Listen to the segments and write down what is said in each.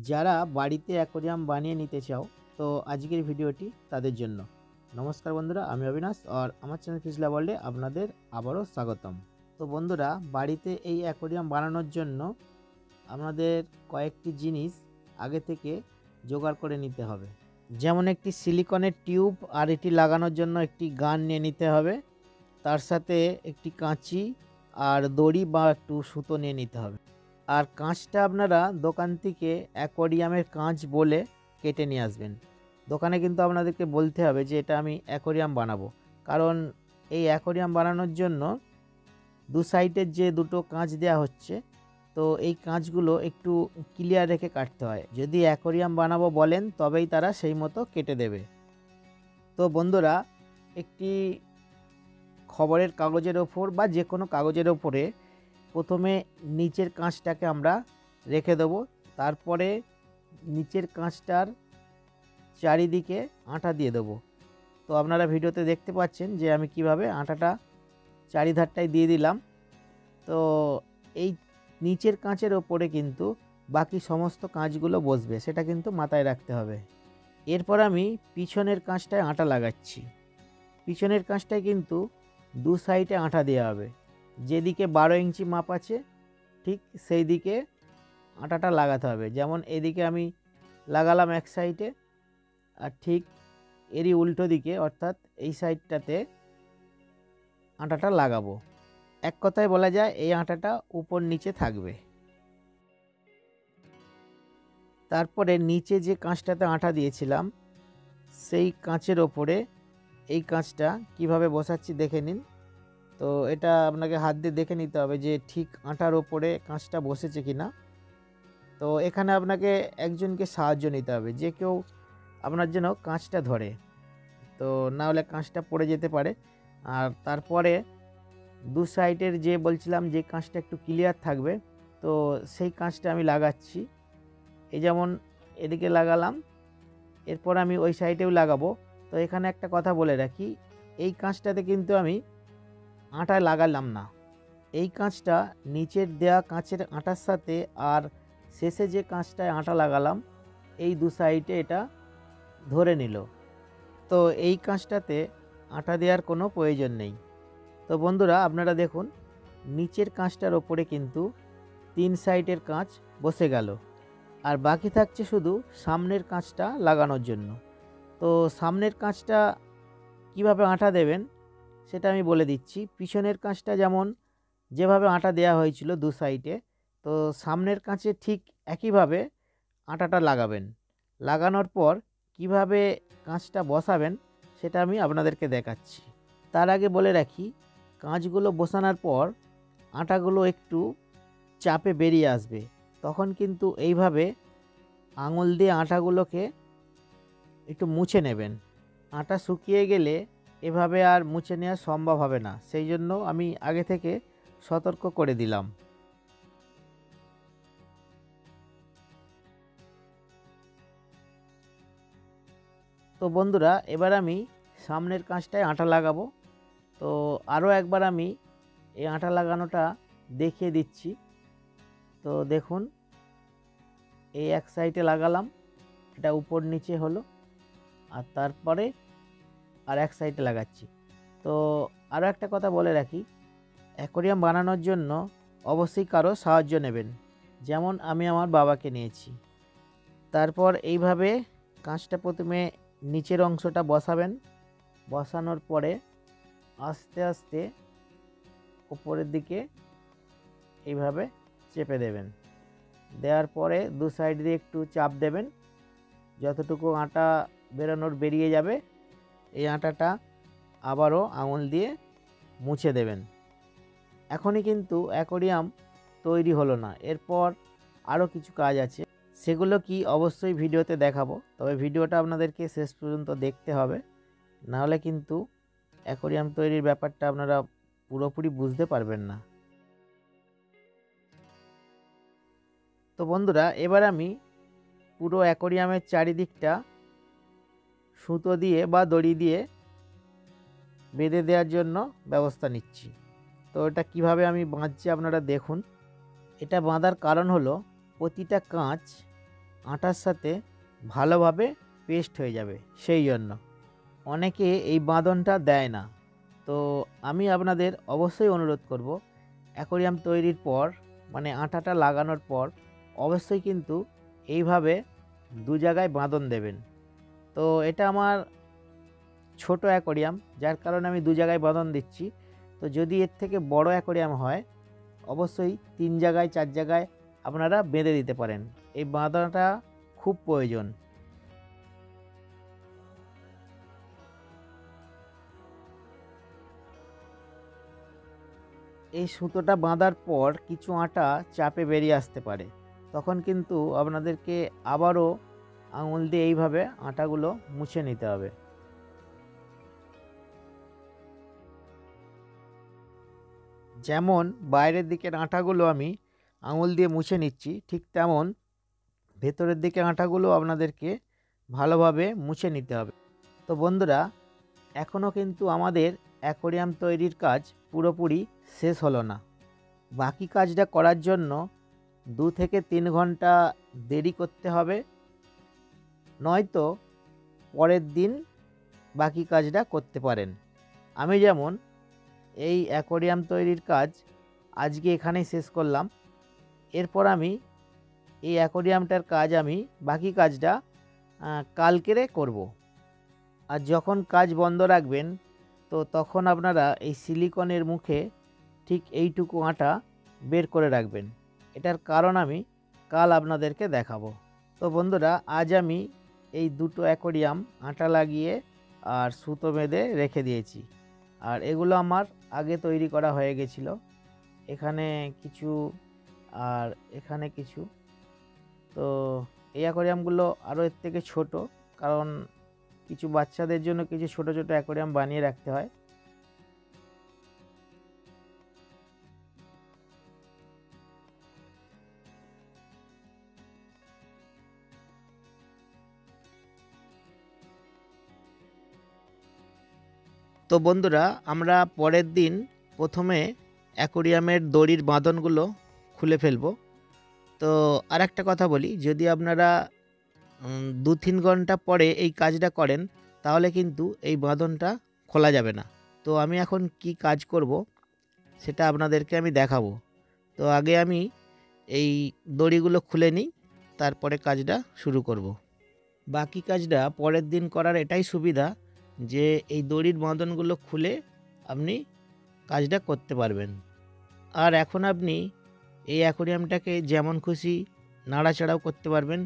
যারা বাড়িতে অ্যাকোরিয়াম বানিয়ে নিতে চাও, তো আজকের ভিডিওটি তাদের জন্য। নমস্কার বন্ধুরা, আমি অবিনাশ আর আমার চ্যানেল ফিশলা ওয়ার্ল্ডে আপনাদের আবারও স্বাগতম। তো বন্ধুরা, বাড়িতে এই অ্যাকোরিয়াম বানানোর জন্য আমাদের কয়েকটি জিনিস আগে থেকে জোগাড় করে নিতে হবে। যেমন একটি সিলিকনের টিউব আর এটি লাগানোর জন্য একটি গান নিয়ে নিতে হবে। তার সাথে একটি কাঁচি আর দড়ি বা একটু সুতো নিয়ে নিতে হবে। আর কাঁচটা আপনারা দোকান থেকে অ্যাকোরিয়ামের কাঁচ বলে কেটে নিয়ে আসবেন। দোকানে কিন্তু আপনাদেরকে বলতে হবে যে এটা আমি অ্যাকোরিয়াম বানাবো, কারণ এই অ্যাকোরিয়াম বানানোর জন্য দু সাইডের যে দুটো কাঁচ দেওয়া হচ্ছে, তো এই কাঁচগুলো একটু ক্লিয়ার রেখে কাটতে হয়। যদি অ্যাকোরিয়াম বানাবো বলেন তবেই তারা সেই মতো কেটে দেবে। তো বন্ধুরা, একটি খবরের কাগজের ওপর বা যে কোনো কাগজের ওপরে প্রথমে নিচের কাঁচটাকে আমরা রেখে দেবো। তারপরে নিচের কাঁচটার চারিদিকে আটা দিয়ে দেবো। তো আপনারা ভিডিওতে দেখতে পাচ্ছেন যে আমি কিভাবে আটাটা চারিধারটায় দিয়ে দিলাম। তো এই নিচের কাঁচের ওপরে কিন্তু বাকি সমস্ত কাঁচগুলো বসবে, সেটা কিন্তু মাথায় রাখতে হবে। এরপর আমি পিছনের কাঁচটায় আটা লাগাচ্ছি। পিছনের কাঁচটায় কিন্তু দু সাইডে আটা দেওয়া হবে। যেদিকে 12 ইঞ্চি মাপ আছে ঠিক সেই দিকে আটাটা লাগাতে হবে। যেমন এদিকে আমি লাগালাম এক সাইডে, আর ঠিক এরই উল্টো দিকে অর্থাৎ এই সাইডটাতে আটাটা লাগাবো। এক কথায় বলা যায় এই আটাটা উপর নিচে থাকবে। তারপরে নিচে যে কাঁচটাতে আটা দিয়েছিলাম সেই কাঁচের ওপরে এই কাঁচটা কিভাবে বসাচ্ছি দেখে নিন। তো এটা আপনাকে হাত দিয়ে দেখে নিতে হবে যে ঠিক আটার ওপরে কাঁচটা বসেছে কিনা। তো এখানে আপনাকে একজনকে সাহায্য নিতে হবে, যে কেউ আপনার জন্য কাঁচটা ধরে, তো না হলে কাঁচটা পড়ে যেতে পারে। আর তারপরে দু সাইডের যে বলছিলাম যে কাঁচটা একটু ক্লিয়ার থাকবে, তো সেই কাঁচটা আমি লাগাচ্ছি। এই যেমন এদিকে লাগালাম, এরপর আমি ওই সাইডেও লাগাবো। তো এখানে একটা কথা বলে রাখি, এই কাঁচটাতে কিন্তু আমি আটা লাগালাম না। এই কাঁচটা নিচের দেয়া কাঁচের আটার সাথে আর শেষে যে কাঁচটায় আটা লাগালাম এই দু সাইডে এটা ধরে নিল। তো এই কাঁচটাতে আটা দেওয়ার কোনো প্রয়োজন নেই। তো বন্ধুরা, আপনারা দেখুন নিচের কাঁচটার ওপরে কিন্তু 3 সাইডের কাঁচ বসে গেল, আর বাকি থাকছে শুধু সামনের কাঁচটা লাগানোর জন্য। তো সামনের কাঁচটা কিভাবে আটা দেবেন সেটা আমি বলে দিচ্ছি। পিছনের কাঁচটা যেমন যেভাবে আটা দেওয়া হয়েছিল দু সাইডে, তো সামনের কাঁচে ঠিক একইভাবে আটাটা লাগাবেন। লাগানোর পর কিভাবে কাঁচটা বসাবেন সেটা আমি আপনাদেরকে দেখাচ্ছি। তার আগে বলে রাখি, কাঁচগুলো বসানোর পর আটাগুলো একটু চাপে বেরিয়ে আসবে, তখন কিন্তু এইভাবে আঙুল দিয়ে আটাগুলোকে একটু মুছে নেবেন। আটা শুকিয়ে গেলে এভাবে আর মুছে নেওয়া সম্ভব হবে না, সেই জন্য আমি আগে থেকে সতর্ক করে দিলাম। তো বন্ধুরা, এবার আমি সামনের কাঁচটায় আটা লাগাবো। তো আরও একবার আমি এই আটা লাগানোটা দেখিয়ে দিচ্ছি। তো দেখুন, এই এক সাইডে লাগালাম, এটা উপর নিচে হলো, আর তারপরে আর এক সাইডে লাগাচ্ছি। তো আরও একটা কথা বলে রাখি, অ্যাকোরিয়াম বানানোর জন্য অবশ্যই কারো সাহায্য নেবেন। যেমন আমি আমার বাবাকে নিয়েছি। তারপর এইভাবে কাঁচটা প্রথমে নিচের অংশটা বসাবেন। বসানোর পরে আস্তে আস্তে উপরের দিকে এইভাবে চেপে দেবেন। দেওয়ার পরে দু সাইড দিয়ে একটু চাপ দেবেন, যতটুকু আটা বেরোনোর বেরিয়ে যাবে এই আটাটা আবারও আঙুল দিয়ে মুছে দেবেন। এখনই কিন্তু অ্যাকোরিয়াম তৈরি হলো না, এরপর আরও কিছু কাজ আছে, সেগুলো কি অবশ্যই ভিডিওতে দেখাবো। তবে ভিডিওটা আপনাদেরকে শেষ পর্যন্ত দেখতে হবে, নাহলে কিন্তু অ্যাকোরিয়াম তৈরির ব্যাপারটা আপনারা পুরোপুরি বুঝতে পারবেন না। তো বন্ধুরা, এবার আমি পুরো অ্যাকোরিয়ামের চারিদিকটা সুতো দিয়ে বা দড়ি দিয়ে বেঁধে দেওয়ার জন্য ব্যবস্থা নিচ্ছি। তো এটা কিভাবে আমি বাঁধছি আপনারা দেখুন। এটা বাঁধার কারণ হলো প্রতিটা কাঁচ আটার সাথে ভালোভাবে পেস্ট হয়ে যাবে। সেই জন্য অনেকে এই বাঁধনটা দেয় না। তো আমি আপনাদের অবশ্যই অনুরোধ করব, অ্যাকোয়ারিয়াম তৈরির পর মানে আটাটা লাগানোর পর অবশ্যই কিন্তু এইভাবে দু জায়গায় বাঁধন দেবেন। তো এটা আমার ছোট অ্যাকোয়ারিয়াম, যার কারণে আমি দু জায়গায় বাঁধন দিচ্ছি। তো যদি এর থেকে বড় অ্যাকোয়ারিয়াম হয় অবশ্যই 3 জায়গায় 4 জায়গায় আপনারা বেঁধে দিতে পারেন। এই বাঁধাটা খুব প্রয়োজন। এই সুতোটা বাঁধার পর কিছু আটা চাপে বেরিয়ে আসতে পারে, তখন কিন্তু আপনাদেরকে আবারও আঙুল দিয়ে এইভাবে আটাগুলো মুছে নিতে হবে। যেমন বাইরের দিকের আটাগুলো আমি আঙুল দিয়ে মুছে নিচ্ছি, ঠিক তেমন ভেতরের দিকে আটাগুলো আপনাদেরকে ভালোভাবে মুছে নিতে হবে। তো বন্ধুরা, এখনও কিন্তু আমাদের অ্যাকোয়ারিয়াম তৈরির কাজ পুরোপুরি শেষ হলো না। বাকি কাজটা করার জন্য 2 থেকে 3 ঘন্টা দেরি করতে হবে, নয়তো পরের দিন বাকি কাজটা করতে পারেন। আমি যেমন এই অ্যাকোয়ারিয়াম তৈরির কাজ আজকে এখানেই শেষ করলাম। এরপর আমি এই অ্যাকোয়ারিয়ামটার কাজ আমি বাকি কাজটা কালকেরে করব। আর যখন কাজ বন্ধ রাখবেন তো তখন আপনারা এই সিলিকনের মুখে ঠিক এইটুকু আটা বের করে রাখবেন। এটার কারণ আমি কাল আপনাদেরকে দেখাবো। তো বন্ধুরা, আজ আমি এই দুটো অ্যাকোয়ারিয়াম আটা লাগিয়ে আর সুতো বেঁধে রেখে দিয়েছি। আর এগুলো আমার আগে তৈরি করা হয়ে গেছিলো। এখানে কিছু আর এখানে কিছু। তো এই অ্যাকোয়ারিয়ামগুলো আরও এর থেকে ছোট, কারণ কিছু বাচ্চাদের জন্য কিছু ছোট ছোট অ্যাকোয়ারিয়াম বানিয়ে রাখতে হয়। তো বন্ধুরা, আমরা পরের দিন প্রথমে অ্যাকোয়ারিয়ামের দড়ির বাঁধনগুলো খুলে ফেলবো। তো আর একটা কথা বলি, যদি আপনারা 2-3 ঘন্টা পরে এই কাজটা করেন তাহলে কিন্তু এই বাঁধনটা খোলা যাবে না। তো আমি এখন কি কাজ করব সেটা আপনাদেরকে আমি দেখাবো। তো আগে আমি এই দড়িগুলো খুলে নিই, তারপরে কাজটা শুরু করব। বাকি কাজটা পরের দিন করার এটাই সুবিধা যে এই দড়ির বাঁধনগুলো খুলে আপনি কাজটা করতে পারবেন। আর এখন আপনি এই অ্যাকোয়ারিয়ামটাকে যেমন খুশি নাড়াচাড়াও করতে পারবেন,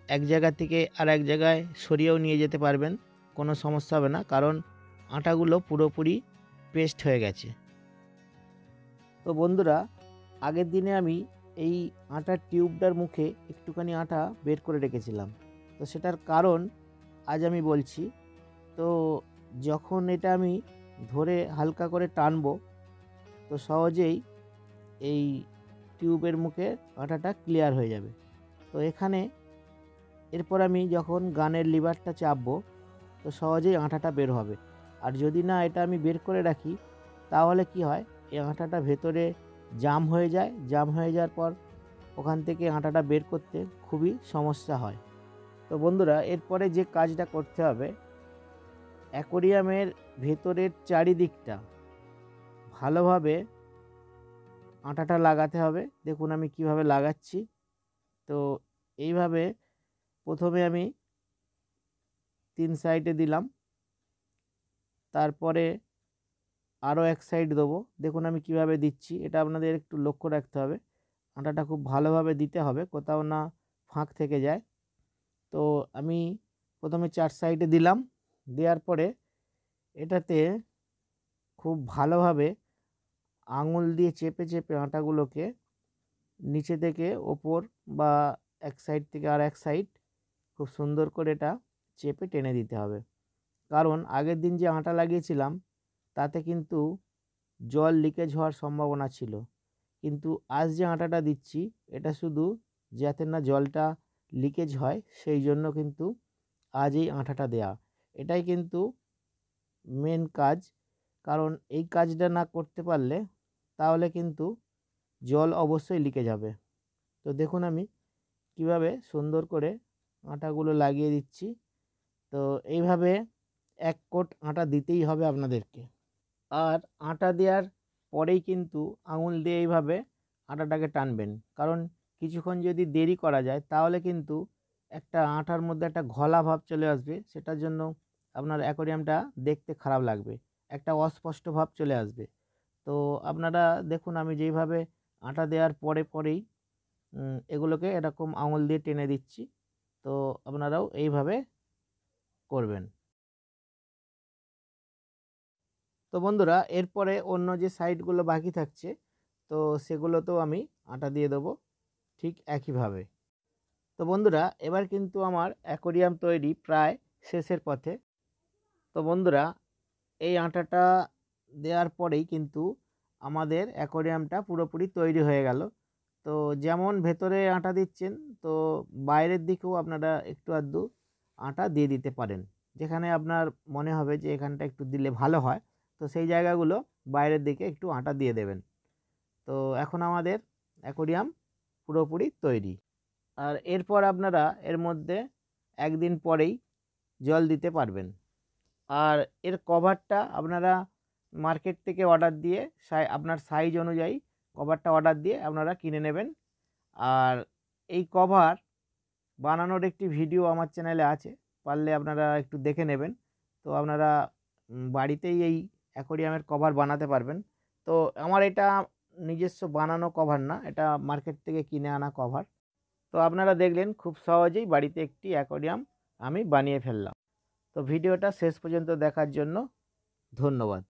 এক জায়গা থেকে আর এক জায়গায় সরিয়েও নিয়ে যেতে পারবেন, কোনো সমস্যা হবে না, কারণ আটাগুলো পুরোপুরি পেস্ট হয়ে গেছে। তো বন্ধুরা, আগের দিনে আমি এই আটার টিউবটার মুখে একটুখানি আটা বের করে রেখেছিলাম। তো সেটার কারণ আজ আমি বলছি। তো যখন এটা আমি ধরে হালকা করে টানবো তো সহজেই এই টিউবের মুখে আটাটা ক্লিয়ার হয়ে যাবে। তো এখানে এরপর আমি যখন গানের লিভারটা চাপবো তো সহজেই আটাটা বের হবে। আর যদি না এটা আমি বের করে রাখি তাহলে কি হয়, এই আটাটা ভেতরে জাম হয়ে যায়, জাম হয়ে যাওয়ার পর ওখান থেকে আটাটা বের করতে খুবই সমস্যা হয়। তো বন্ধুরা, এরপরে যে কাজটা করতে হবে, অ্যাকোয়ারিয়ামের ভেতরের চারিদিকটা ভালোভাবে আটাটা লাগাতে হবে। দেখুন আমি কিভাবে লাগাচ্ছি। তো এইভাবে প্রথমে আমি 3 সাইডে দিলাম, তারপরে আরও এক সাইড দেবো। দেখুন আমি কিভাবে দিচ্ছি, এটা আপনাদের একটু লক্ষ্য রাখতে হবে। আটাটা খুব ভালোভাবে দিতে হবে, কোথাও না ফাঁক থেকে যায়। তো আমি প্রথমে 4 সাইডে দিলাম, দেওয়ার পরে এটাতে খুব ভালোভাবে আঙুল দিয়ে চেপে চেপে আটাগুলোকে নিচে থেকে ওপর বা এক সাইড থেকে আর এক সাইড খুব সুন্দর করে এটা চেপে টেনে দিতে হবে। কারণ আগের দিন যে আটা লাগিয়েছিলাম তাতে কিন্তু জল লিকেজ হওয়ার সম্ভাবনা ছিল, কিন্তু আজ যে আটাটা দিচ্ছি এটা শুধু যাতে না জলটা লিকেজ হয় সেই জন্য কিন্তু আজ এই আটাটা দেয়া। এটাই কিন্তু মেন কাজ, কারণ এই কাজটা না করতে পারলে তাহলে কিন্তু জল অবশ্যই লিকেজ হবে। তো দেখুন আমি কিভাবে সুন্দর করে আটাগুলো লাগিয়ে দিচ্ছি। তো এইভাবে এক কোট আটা দিতেই হবে আপনাদেরকে। আর আটা দেওয়ার পরেই কিন্তু আঙুল দিয়ে এইভাবে আটাটাকে টানবেন, কারণ কিছুক্ষণ যদি দেরি করা যায় তাহলে কিন্তু একটা আটার মধ্যে একটা ঘোলা ভাব চলে আসবে, সেটার জন্য আপনার অ্যাকোয়ারিয়ামটা দেখতে খারাপ লাগবে, একটা অস্পষ্ট ভাব চলে আসবে। তো আপনারা দেখুন আমি যেইভাবে আটা দেওয়ার পরেই এগুলোকে এরকম আঙুল দিয়ে টেনে দিচ্ছি। তো আপনারাও এইভাবে করবেন। তো বন্ধুরা এরপরে অন্য যে সাইডগুলো বাকি থাকছে, তো সেগুলোতেও আমি আটা দিয়ে দেবো ঠিক একইভাবে। তো বন্ধুরা এবার কিন্তু আমার অ্যাকোয়ারিয়াম তৈরি প্রায় শেষের পথে। তো বন্ধুরা এই আটাটা দেওয়ার পরেই কিন্তু আমাদের অ্যাকোয়ারিয়ামটা পুরোপুরি তৈরি হয়ে গেল। তো যেমন ভেতরে আটা দিচ্ছেন, তো বাইরের দিকেও আপনারা একটু আধটু আটা দিয়ে দিতে পারেন। যেখানে আপনার মনে হবে যে এখানটা একটু দিলে ভালো হয়, তো সেই জায়গাগুলো বাইরের দিকে একটু আটা দিয়ে দেবেন। তো এখন আমাদের অ্যাকোয়ারিয়াম পুরোপুরি তৈরি। আর এরপর আপনারা এর মধ্যে একদিন পরেই জল দিতে পারবেন। আর এর কভারটা আপনারা মার্কেট থেকে অর্ডার দিয়ে আপনার সাইজ অনুযায়ী কভারটা অর্ডার দিয়ে আপনারা কিনে নেবেন। আর এই কভার বানানোর একটি ভিডিও আমার চ্যানেলে আছে, পারলে আপনারা একটু দেখে নেবেন। তো আপনারা বাড়িতেই এই অ্যাকোয়ারিয়ামের কভার বানাতে পারবেন। তো আমার এটা নিজস্ব বানানো কভার না, এটা মার্কেট থেকে কিনে আনা কভার। তো আপনারা দেখলেন খুব সহজেই বাড়িতে একটি অ্যাকোয়ারিয়াম আমি বানিয়ে ফেললাম। তো ভিডিওটা শেষ পর্যন্ত দেখার জন্য ধন্যবাদ।